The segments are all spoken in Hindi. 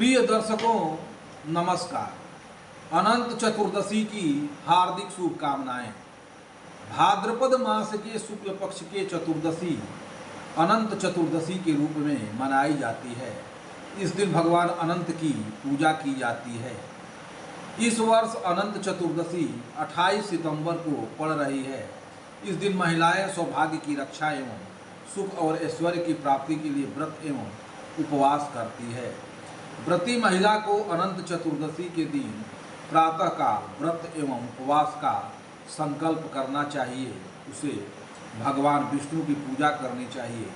प्रिय दर्शकों नमस्कार। अनंत चतुर्दशी की हार्दिक शुभकामनाएं। भाद्रपद मास के शुक्ल पक्ष के चतुर्दशी अनंत चतुर्दशी के रूप में मनाई जाती है। इस दिन भगवान अनंत की पूजा की जाती है। इस वर्ष अनंत चतुर्दशी 28 सितंबर को पड़ रही है। इस दिन महिलाएं सौभाग्य की रक्षा एवं सुख और ऐश्वर्य की प्राप्ति के लिए व्रत एवं उपवास करती है। व्रती महिला को अनंत चतुर्दशी के दिन प्रातःकाल व्रत एवं उपवास का संकल्प करना चाहिए। उसे भगवान विष्णु की पूजा करनी चाहिए।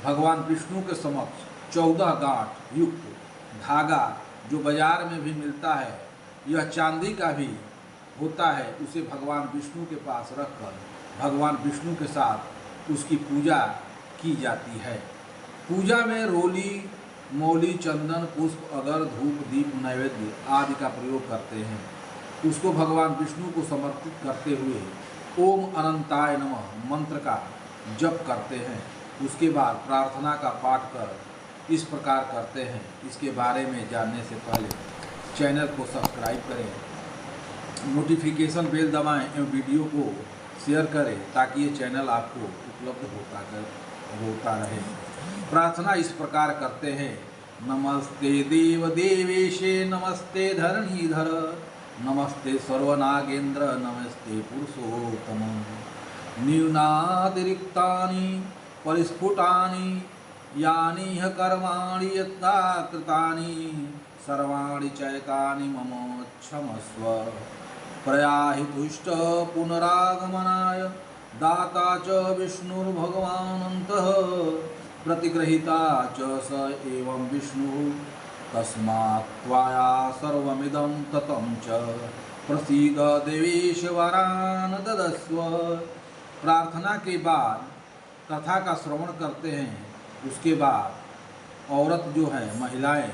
भगवान विष्णु के समक्ष 14 गांठ युक्त धागा जो बाजार में भी मिलता है, यह चांदी का भी होता है, उसे भगवान विष्णु के पास रखकर भगवान विष्णु के साथ उसकी पूजा की जाती है। पूजा में रोली, मौली, चंदन, पुष्प, अगर, धूप, दीप, नैवेद्य आदि का प्रयोग करते हैं। उसको भगवान विष्णु को समर्पित करते हुए ओम अनंताय नमः मंत्र का जप करते हैं। उसके बाद प्रार्थना का पाठ कर इस प्रकार करते हैं। इसके बारे में जानने से पहले चैनल को सब्सक्राइब करें, नोटिफिकेशन बेल दबाएं एवं वीडियो को शेयर करें ताकि ये चैनल आपको उपलब्ध होता रहे। प्रार्थना इस प्रकार करते हैं। नमस्ते देव देवेशे, नमस्ते धरणीधर, नमस्ते सर्वनागेन्द्र, नमस्ते पुरुषोत्तम। न्यूनातिरिक्तानि परिस्फुटानि यानि ह कर्माणि यथा कृतानि सर्वाणि चैकानि मम क्षमस्व। प्रयाहि तुष्ट पुनरागमनाय दाता च विष्णुर्भगवानन्तः प्रतिगृहीता च स एवं विष्णु तस्मात् त्वया सर्वमिदं ततं च प्रसीद देवेश वरान् ददस्व। प्रार्थना के बाद कथा का श्रवण करते हैं। उसके बाद औरत जो है, महिलाएं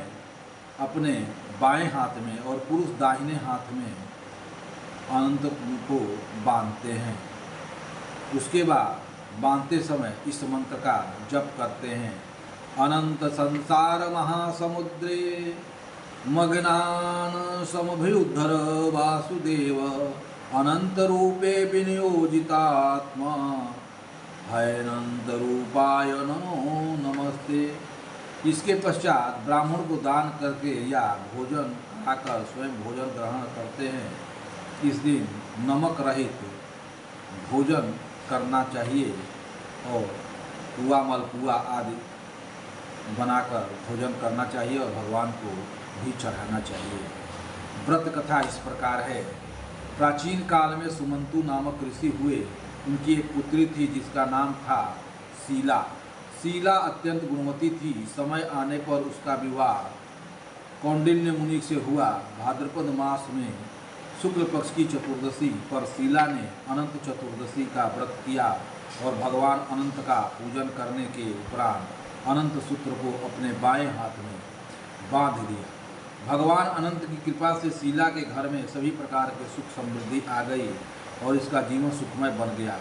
अपने बाएं हाथ में और पुरुष दाहिने हाथ में अनंत को बांधते हैं। उसके बाद बांधते समय इस मंत्र का जप करते हैं। अनंत संसार महासमुद्रे मग्नान समभ्युद्धर वासुदेव अनंत रूपे विनियोजितात्मा हैनंत रूपाय नमो नमस्ते। इसके पश्चात ब्राह्मण को दान करके या भोजन खाकर स्वयं भोजन ग्रहण करते हैं। इस दिन नमक रहित भोजन करना चाहिए और पुआ, मलपुआ आदि बनाकर भोजन करना चाहिए और भगवान को भी चढ़ाना चाहिए। व्रत कथा इस प्रकार है। प्राचीन काल में सुमंतु नामक ऋषि हुए। उनकी एक पुत्री थी जिसका नाम था शीला। शीला अत्यंत गुणवती थी। समय आने पर उसका विवाह कौंडिन्य मुनि से हुआ। भाद्रपद मास में शुक्ल पक्ष की चतुर्दशी पर शीला ने अनंत चतुर्दशी का व्रत किया और भगवान अनंत का पूजन करने के उपरांत अनंत सूत्र को अपने बाएं हाथ में बांध दिया। भगवान अनंत की कृपा से शीला के घर में सभी प्रकार के सुख समृद्धि आ गई और इसका जीवन सुखमय बन गया।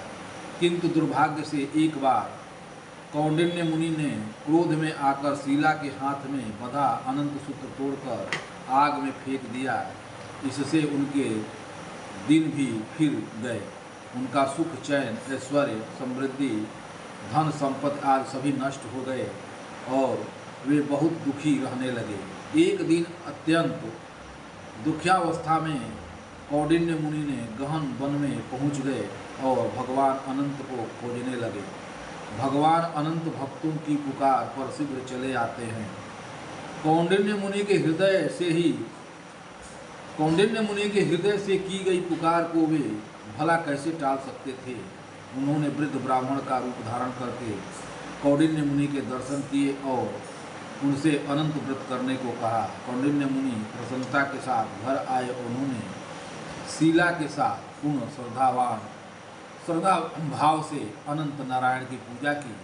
किंतु दुर्भाग्य से एक बार कौंडिन्य मुनि ने क्रोध में आकर शीला के हाथ में बंधा अनंत सूत्र तोड़कर आग में फेंक दिया। इससे उनके दिन भी फिर गए। उनका सुख, चैन, ऐश्वर्य, समृद्धि, धन संपत्ति आदि सभी नष्ट हो गए और वे बहुत दुखी रहने लगे। एक दिन अत्यंत दुखियावस्था में कौंडिन्य मुनि ने गहन वन में पहुंच गए और भगवान अनंत को खोजने लगे। भगवान अनंत भक्तों की पुकार पर शीघ्र चले आते हैं। कौंडिन्य मुनि के हृदय से की गई पुकार को वे भला कैसे टाल सकते थे। उन्होंने वृद्ध ब्राह्मण का रूप धारण करके कौंडिन्य मुनि के दर्शन किए और उनसे अनंत व्रत करने को कहा। कौंडिन्य मुनि प्रसन्नता के साथ घर आए। उन्होंने शीला के साथ पूर्ण श्रद्धा भाव से अनंत नारायण की पूजा की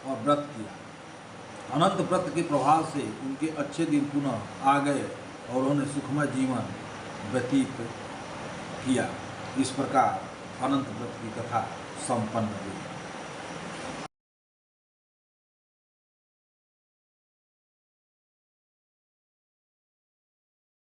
और व्रत किया। अनंत व्रत के प्रभाव से उनके अच्छे दिन पुनः आ गए और उन्होंने सुखमय जीवन व्यतीत किया। इस प्रकार अनंत व्रत की कथा संपन्न हुई।